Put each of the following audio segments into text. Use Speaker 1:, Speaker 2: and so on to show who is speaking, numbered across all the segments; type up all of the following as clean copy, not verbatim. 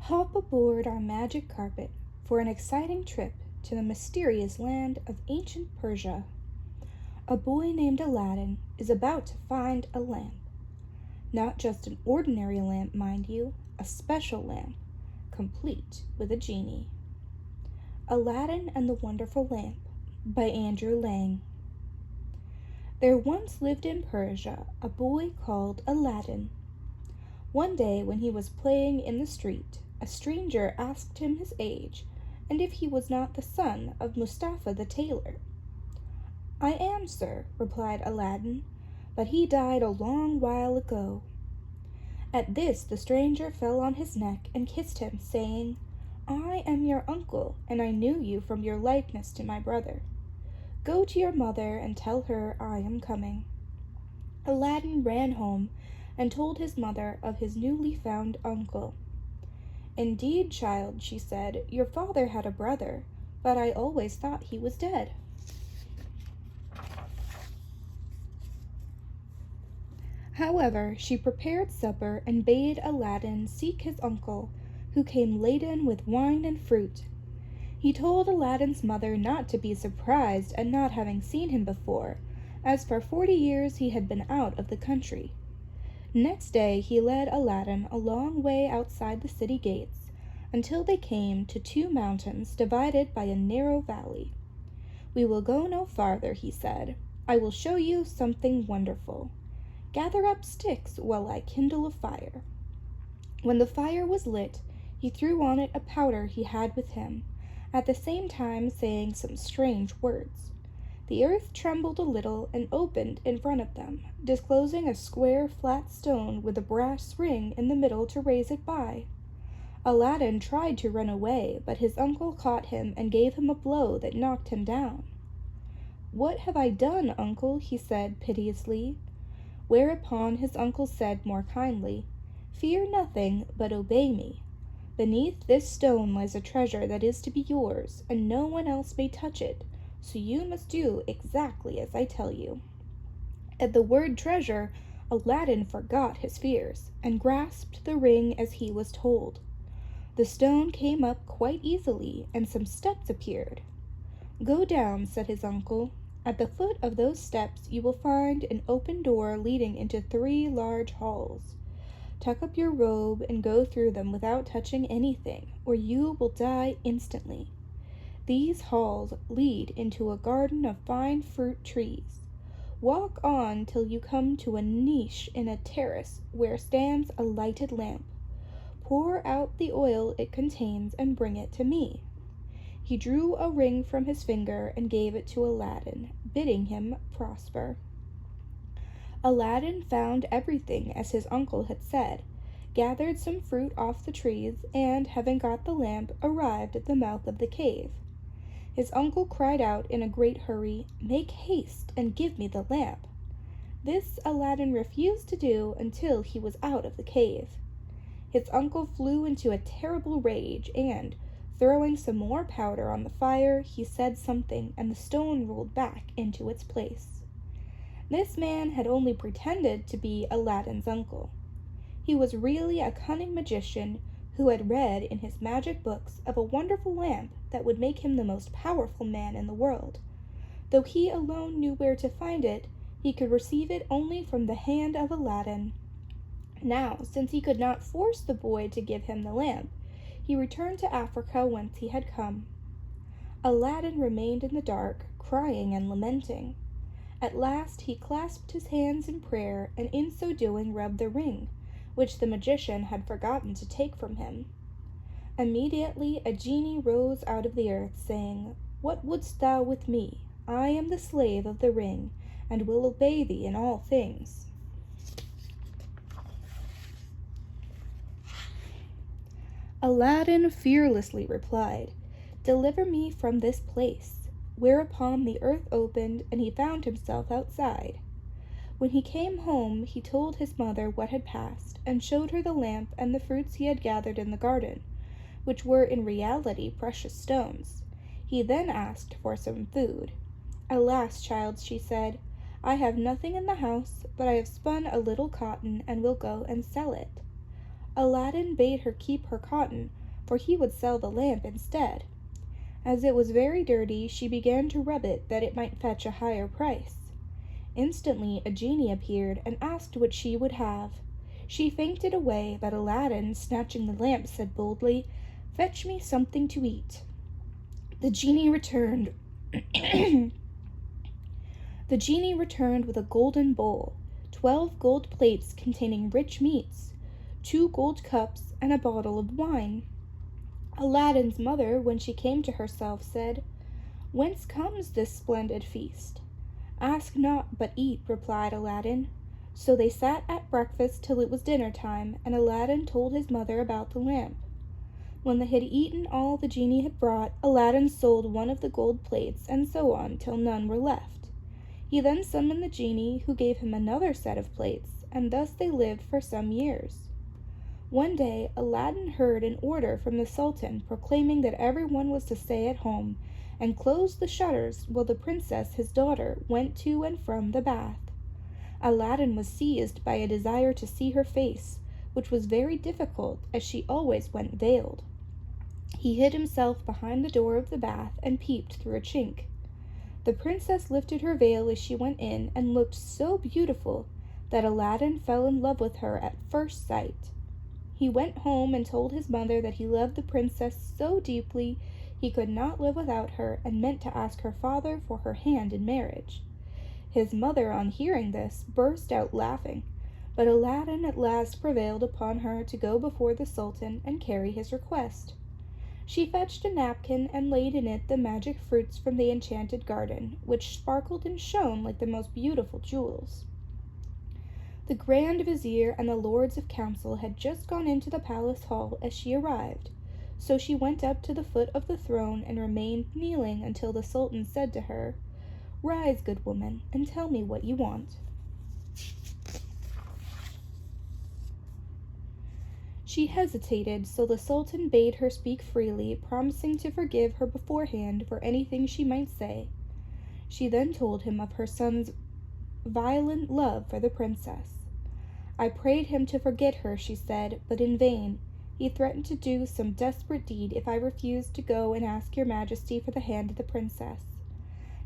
Speaker 1: Hop aboard our magic carpet for an exciting trip to the mysterious land of ancient Persia. A boy named Aladdin is about to find a lamp. Not just an ordinary lamp, mind you, a special lamp, complete with a genie. Aladdin and the Wonderful Lamp by Andrew Lang. There once lived in Persia a boy called Aladdin. One day when he was playing in the street, a stranger asked him his age and if he was not the son of Mustafa the tailor. "I am, sir," replied Aladdin, "but he died a long while ago." At this the stranger fell on his neck and kissed him, saying, "I am your uncle, and I knew you from your likeness to my brother. Go to your mother and tell her I am coming." Aladdin ran home and told his mother of his newly found uncle. "Indeed, child," she said, "your father had a brother, but I always thought he was dead." However, she prepared supper and bade Aladdin seek his uncle, who came laden with wine and fruit. He told Aladdin's mother not to be surprised at not having seen him before, as for 40 years he had been out of the country. Next day he led Aladdin a long way outside the city gates, until they came to 2 mountains divided by a narrow valley. "We will go no farther," he said. "I will show you something wonderful. Gather up sticks while I kindle a fire." When the fire was lit, he threw on it a powder he had with him, at the same time saying some strange words. The earth trembled a little and opened in front of them, disclosing a square flat stone with a brass ring in the middle to raise it by. Aladdin tried to run away, but his uncle caught him and gave him a blow that knocked him down. "What have I done, uncle?" he said piteously. Whereupon his uncle said more kindly, "Fear nothing, but obey me. Beneath this stone lies a treasure that is to be yours, and no one else may touch it, so you must do exactly as I tell you." At the word treasure, Aladdin forgot his fears, and grasped the ring as he was told. The stone came up quite easily, and some steps appeared. "Go down," said his uncle. "At the foot of those steps you will find an open door leading into 3 large halls. Tuck up your robe and go through them without touching anything, or you will die instantly. These halls lead into a garden of fine fruit trees. Walk on till you come to a niche in a terrace where stands a lighted lamp. Pour out the oil it contains and bring it to me." He drew a ring from his finger and gave it to Aladdin, bidding him prosper. Aladdin found everything as his uncle had said, gathered some fruit off the trees, and, having got the lamp, arrived at the mouth of the cave. His uncle cried out in a great hurry, "Make haste and give me the lamp." This Aladdin refused to do until he was out of the cave. His uncle flew into a terrible rage and, throwing some more powder on the fire, he said something, and the stone rolled back into its place. This man had only pretended to be Aladdin's uncle. He was really a cunning magician who had read in his magic books of a wonderful lamp that would make him the most powerful man in the world. Though he alone knew where to find it, he could receive it only from the hand of Aladdin. Now, since he could not force the boy to give him the lamp, he returned to Africa whence he had come. Aladdin remained in the dark, crying and lamenting. At last he clasped his hands in prayer, and in so doing rubbed the ring, which the magician had forgotten to take from him. Immediately a genie rose out of the earth, saying, "What wouldst thou with me? I am the slave of the ring, and will obey thee in all things." Aladdin fearlessly replied, "Deliver me from this place," whereupon the earth opened and he found himself outside. When he came home, he told his mother what had passed, and showed her the lamp and the fruits he had gathered in the garden, which were in reality precious stones. He then asked for some food. "Alas, child," she said, "I have nothing in the house, but I have spun a little cotton and will go and sell it." Aladdin bade her keep her cotton, for he would sell the lamp instead. As it was very dirty, she began to rub it that it might fetch a higher price. Instantly a genie appeared and asked what she would have. She fainted away, but Aladdin, snatching the lamp, said boldly, "Fetch me something to eat." The genie returned. The genie returned with a golden bowl, 12 gold plates containing rich meats, 2 gold cups, and a bottle of wine. Aladdin's mother, when she came to herself, said, "Whence comes this splendid feast?" "Ask not, but eat," replied Aladdin. So they sat at breakfast till it was dinner time, and Aladdin told his mother about the lamp. When they had eaten all the genie had brought, Aladdin sold one of the gold plates, and so on till none were left. He then summoned the genie, who gave him another set of plates, and thus they lived for some years. One day Aladdin heard an order from the Sultan proclaiming that everyone was to stay at home, and closed the shutters while the princess, his daughter, went to and from the bath. Aladdin was seized by a desire to see her face, which was very difficult, as she always went veiled. He hid himself behind the door of the bath and peeped through a chink. The princess lifted her veil as she went in and looked so beautiful that Aladdin fell in love with her at first sight. He went home and told his mother that he loved the princess so deeply he could not live without her, and meant to ask her father for her hand in marriage. His mother, on hearing this, burst out laughing, but Aladdin at last prevailed upon her to go before the Sultan and carry his request. She fetched a napkin and laid in it the magic fruits from the enchanted garden, which sparkled and shone like the most beautiful jewels. The Grand Vizier and the Lords of Council had just gone into the palace hall as she arrived, so she went up to the foot of the throne and remained kneeling until the Sultan said to her, "Rise, good woman, and tell me what you want." She hesitated, so the Sultan bade her speak freely, promising to forgive her beforehand for anything she might say. She then told him of her son's violent love for the princess. "I prayed him to forget her," she said, "but in vain. He threatened to do some desperate deed if I refused to go and ask your majesty for the hand of the princess.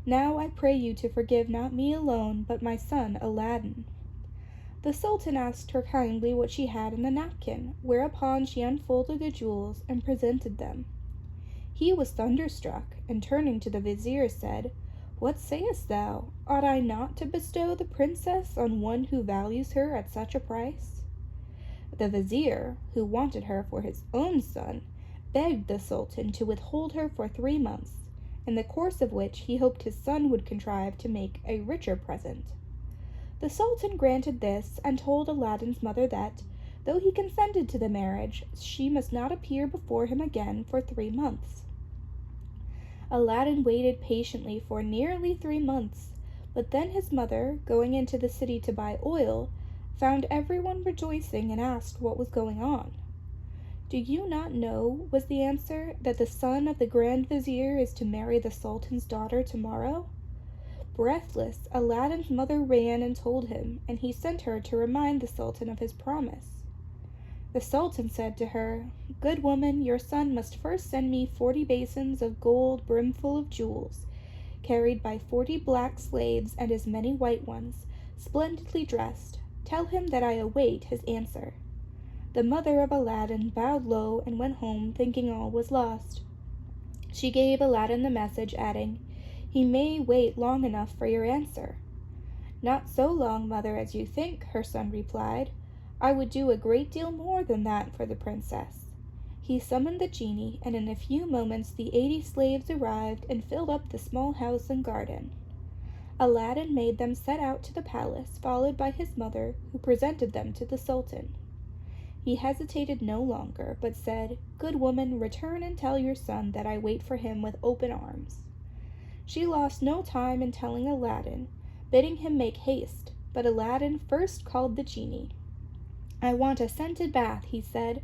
Speaker 1: Now I pray you to forgive not me alone, but my son Aladdin." The Sultan asked her kindly what she had in the napkin, whereupon she unfolded the jewels and presented them. He was thunderstruck, and turning to the Vizier said, "What sayest thou? Ought I not to bestow the princess on one who values her at such a price?" The Vizier, who wanted her for his own son, begged the Sultan to withhold her for 3 months, in the course of which he hoped his son would contrive to make a richer present. The Sultan granted this, and told Aladdin's mother that, though he consented to the marriage, she must not appear before him again for 3 months. Aladdin waited patiently for nearly 3 months, but then his mother, going into the city to buy oil, found everyone rejoicing and asked what was going on. "Do you not know," was the answer, "that the son of the Grand Vizier is to marry the Sultan's daughter tomorrow?" Breathless, Aladdin's mother ran and told him, and he sent her to remind the Sultan of his promise. The Sultan said to her, "Good woman, your son must first send me 40 basins of gold brimful of jewels, carried by 40 black slaves and as many white ones, splendidly dressed. Tell him that I await his answer." The mother of Aladdin bowed low and went home, thinking all was lost. She gave Aladdin the message, adding, "He may wait long enough for your answer." "Not so long, mother, as you think," her son replied. "I would do a great deal more than that for the princess." He summoned the genie, and in a few moments the 80 slaves arrived and filled up the small house and garden. Aladdin made them set out to the palace, followed by his mother, who presented them to the Sultan. He hesitated no longer, but said, "Good woman, return and tell your son that I wait for him with open arms." She lost no time in telling Aladdin, bidding him make haste, but Aladdin first called the genie. "I want a scented bath," he said,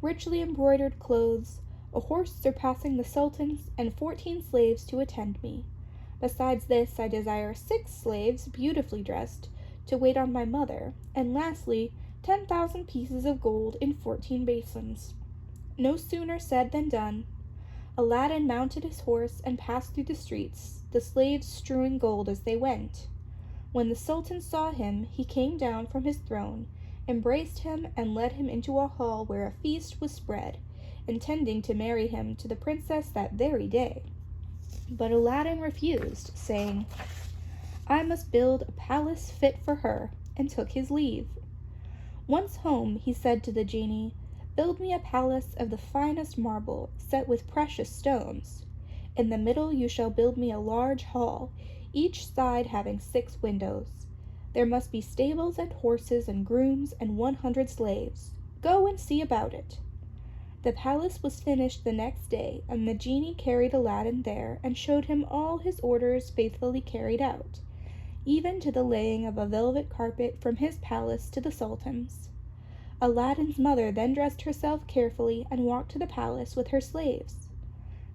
Speaker 1: "richly embroidered clothes, a horse surpassing the Sultan's, and 14 slaves to attend me. Besides this, I desire 6 slaves, beautifully dressed, to wait on my mother, and lastly, 10,000 pieces of gold in 14 basins." No sooner said than done. Aladdin mounted his horse and passed through the streets, the slaves strewing gold as they went. When the Sultan saw him, he came down from his throne, embraced him, and led him into a hall where a feast was spread, intending to marry him to the princess that very day. But Aladdin refused, saying, "I must build a palace fit for her," and took his leave. Once home, he said to the genie, "Build me a palace of the finest marble, set with precious stones. In the middle you shall build me a large hall, each side having 6 windows. There must be stables and horses and grooms and 100 slaves. Go and see about it." The palace was finished the next day, and the genie carried Aladdin there and showed him all his orders faithfully carried out, even to the laying of a velvet carpet from his palace to the Sultan's. Aladdin's mother then dressed herself carefully and walked to the palace with her slaves.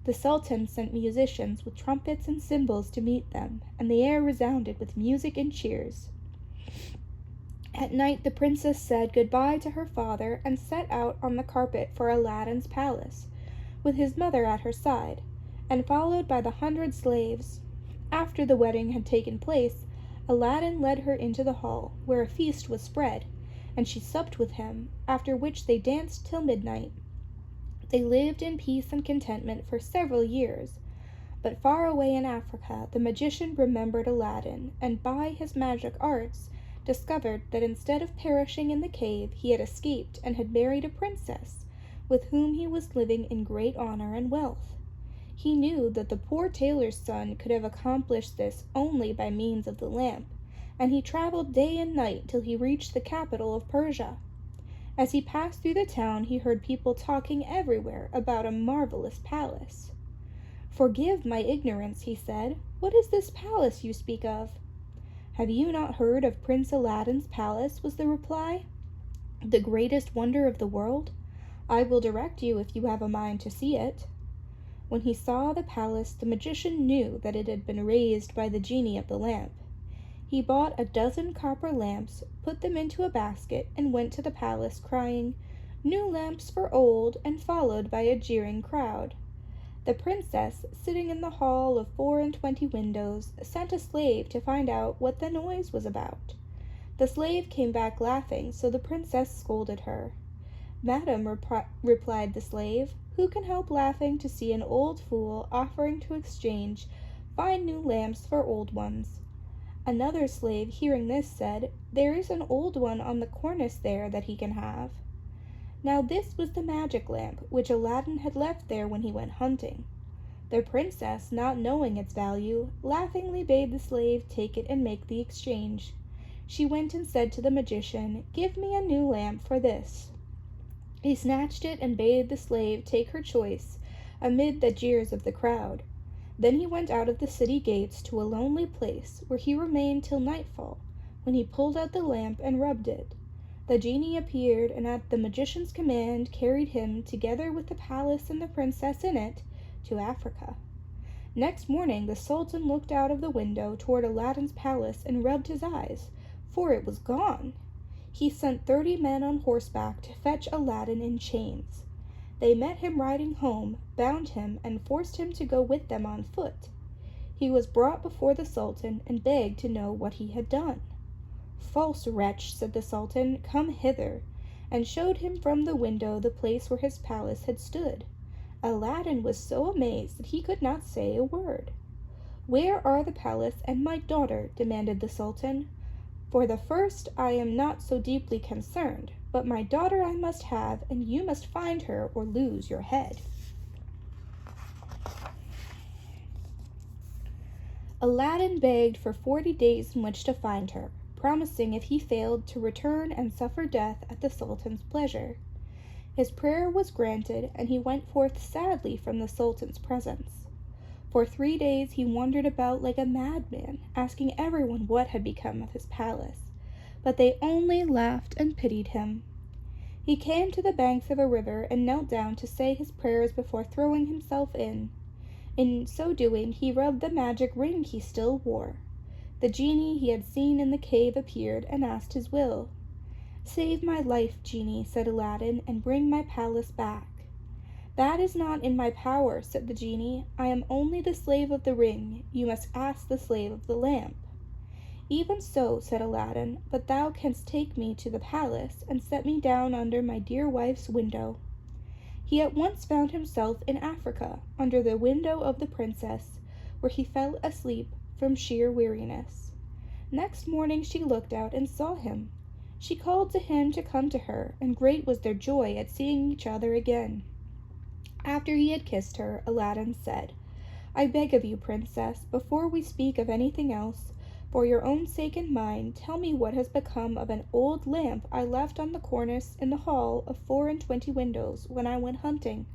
Speaker 1: The Sultan sent musicians with trumpets and cymbals to meet them, and the air resounded with music and cheers. At night the princess said goodbye to her father and set out on the carpet for Aladdin's palace, with his mother at her side, and followed by the 100 slaves. After the wedding had taken place, Aladdin led her into the hall, where a feast was spread, and she supped with him, after which they danced till midnight. They lived in peace and contentment for several years, but far away in Africa the magician remembered Aladdin, and by his magic arts discovered that instead of perishing in the cave he had escaped and had married a princess, with whom he was living in great honor and wealth. He knew that the poor tailor's son could have accomplished this only by means of the lamp, and he traveled day and night till he reached the capital of Persia. As he passed through the town he heard people talking everywhere about a marvelous palace. "Forgive my ignorance," he said. "What is this palace you speak of?" "Have you not heard of Prince Aladdin's palace?" was the reply. "The greatest wonder of the world? I will direct you if you have a mind to see it." When he saw the palace, the magician knew that it had been raised by the genie of the lamp. He bought 12 copper lamps, put them into a basket, and went to the palace, crying, "New lamps for old," and followed by a jeering crowd. The princess, sitting in the hall of 24 windows, sent a slave to find out what the noise was about. The slave came back laughing, so the princess scolded her. "Madam," replied the slave, "who can help laughing to see an old fool offering to exchange fine new lamps for old ones?" Another slave, hearing this, said, "There is an old one on the cornice there that he can have." Now this was the magic lamp which Aladdin had left there when he went hunting. The princess, not knowing its value, laughingly bade the slave take it and make the exchange. She went and said to the magician, "Give me a new lamp for this." He snatched it and bade the slave take her choice, amid the jeers of the crowd. Then he went out of the city gates to a lonely place, where he remained till nightfall, when he pulled out the lamp and rubbed it. The genie appeared, and at the magician's command carried him, together with the palace and the princess in it, to Africa. Next morning the Sultan looked out of the window toward Aladdin's palace and rubbed his eyes, for it was gone. He sent 30 men on horseback to fetch Aladdin in chains. They met him riding home, bound him, and forced him to go with them on foot. He was brought before the Sultan and begged to know what he had done. "False wretch," said the Sultan, "come hither," and showed him from the window the place where his palace had stood. Aladdin was so amazed that he could not say a word. "Where are the palace and my daughter?" demanded the Sultan. "For the first I am not so deeply concerned, but my daughter I must have, and you must find her or lose your head." Aladdin begged for 40 days in which to find her, promising if he failed to return and suffer death at the Sultan's pleasure. His prayer was granted, and he went forth sadly from the Sultan's presence. For 3 days he wandered about like a madman, asking everyone what had become of his palace, but they only laughed and pitied him. He came to the banks of a river and knelt down to say his prayers before throwing himself in. In so doing, he rubbed the magic ring he still wore. The genie he had seen in the cave appeared and asked his will. "Save my life, genie," said Aladdin, "and bring my palace back." "That is not in my power," said the genie. "I am only the slave of the ring. You must ask the slave of the lamp." "Even so," said Aladdin, "but thou canst take me to the palace, and set me down under my dear wife's window." He at once found himself in Africa, under the window of the princess, where he fell asleep from sheer weariness. Next morning she looked out and saw him. She called to him to come to her, and great was their joy at seeing each other again. After he had kissed her, Aladdin said, "I beg of you, princess, before we speak of anything else, for your own sake and mine, tell me what has become of an old lamp I left on the cornice in the hall of 24 windows when I went hunting."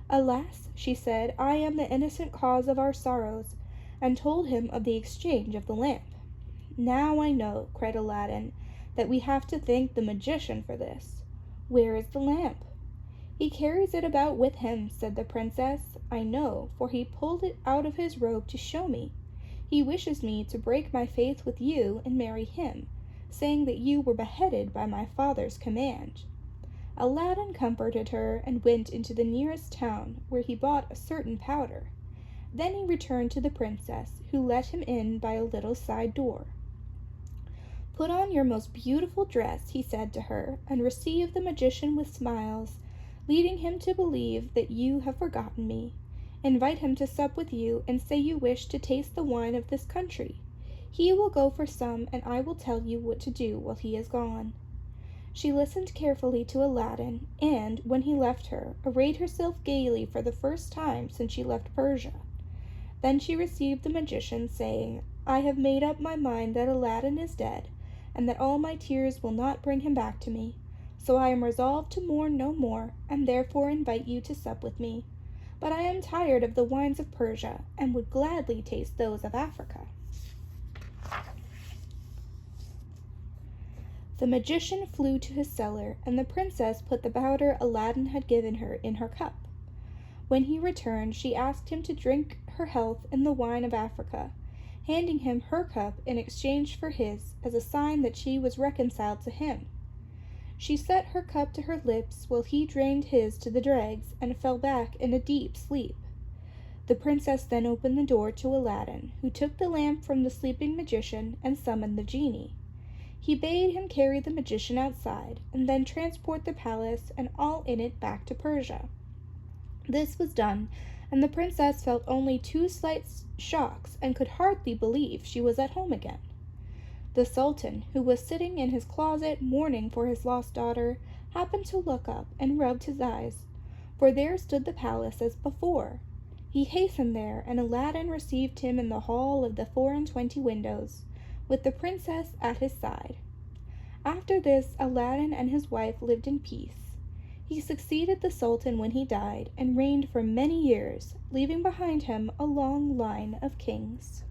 Speaker 1: "Alas," she said, "I am the innocent cause of our sorrows," and told him of the exchange of the lamp. "Now I know," cried Aladdin, "that we have to thank the magician for this. Where is the lamp?" "He carries it about with him," said the princess. "I know, for he pulled it out of his robe to show me. He wishes me to break my faith with you and marry him, saying that you were beheaded by my father's command." Aladdin comforted her and went into the nearest town, where he bought a certain powder. Then he returned to the princess, who let him in by a little side door. "Put on your most beautiful dress," he said to her, "and receive the magician with smiles, leading him to believe that you have forgotten me. Invite him to sup with you, and say you wish to taste the wine of this country. He will go for some, and I will tell you what to do while he is gone." She listened carefully to Aladdin, and, when he left her, arrayed herself gaily for the first time since she left Persia. Then she received the magician, saying, "I have made up my mind that Aladdin is dead, and that all my tears will not bring him back to me. So I am resolved to mourn no more, and therefore invite you to sup with me. But I am tired of the wines of Persia, and would gladly taste those of Africa." The magician flew to his cellar, and the princess put the powder Aladdin had given her in her cup. When he returned, she asked him to drink her health in the wine of Africa, handing him her cup in exchange for his, as a sign that she was reconciled to him. She set her cup to her lips while he drained his to the dregs, and fell back in a deep sleep. The princess then opened the door to Aladdin, who took the lamp from the sleeping magician and summoned the genie. He bade him carry the magician outside, and then transport the palace and all in it back to Persia. This was done, and the princess felt only 2 slight shocks, and could hardly believe she was at home again. The Sultan, who was sitting in his closet mourning for his lost daughter, happened to look up and rubbed his eyes, for there stood the palace as before. He hastened there, and Aladdin received him in the hall of the 24 windows, with the princess at his side. After this, Aladdin and his wife lived in peace. He succeeded the Sultan when he died, and reigned for many years, leaving behind him a long line of kings.